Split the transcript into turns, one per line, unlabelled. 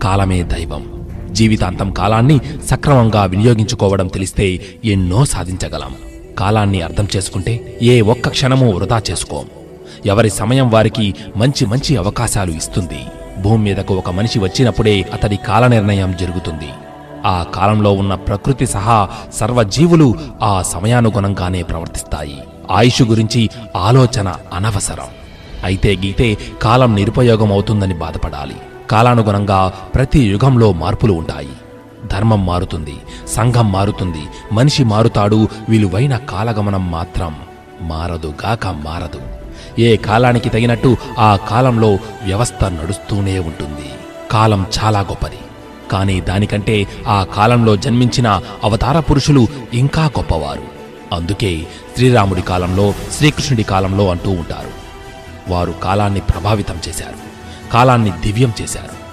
కాలమే దైవం. జీవితాంతం కాలాన్ని సక్రమంగా వినియోగించుకోవడం తెలిస్తే ఎన్నో సాధించగలం. కాలాన్ని అర్థం చేసుకుంటే ఏ ఒక్క క్షణమూ వృధా చేసుకోం. ఎవరి సమయం వారికి మంచి మంచి అవకాశాలు ఇస్తుంది. భూమి మీదకు ఒక మనిషి వచ్చినప్పుడే అతడి కాల నిర్ణయం జరుగుతుంది. ఆ కాలంలో ఉన్న ప్రకృతి సహా సర్వజీవులు ఆ సమయానుగుణంగానే ప్రవర్తిస్తాయి. ఆయుష్ గురించి ఆలోచన అనవసరం. అయితే గీతే కాలం నిరుపయోగం అవుతుందని బాధపడాలి. కాలానుగుణంగా ప్రతి యుగంలో మార్పులు ఉంటాయి. ధర్మం మారుతుంది, సంఘం మారుతుంది, మనిషి మారుతాడు. విలువైన కాలగమనం మాత్రం మారదుగాక మారదు. ఏ కాలానికి తగినట్టు ఆ కాలంలో వ్యవస్థ నడుస్తూనే ఉంటుంది. కాలం చాలా గొప్పది. కానీ దానికంటే ఆ కాలంలో జన్మించిన అవతార పురుషులు ఇంకా గొప్పవారు. అందుకే శ్రీరాముడి కాలంలో, శ్రీకృష్ణుడి కాలంలో అంటూ ఉంటారు. వారు కాలాన్ని ప్రభావితం చేశారు, కాలాన్ని దివ్యం చేశారు.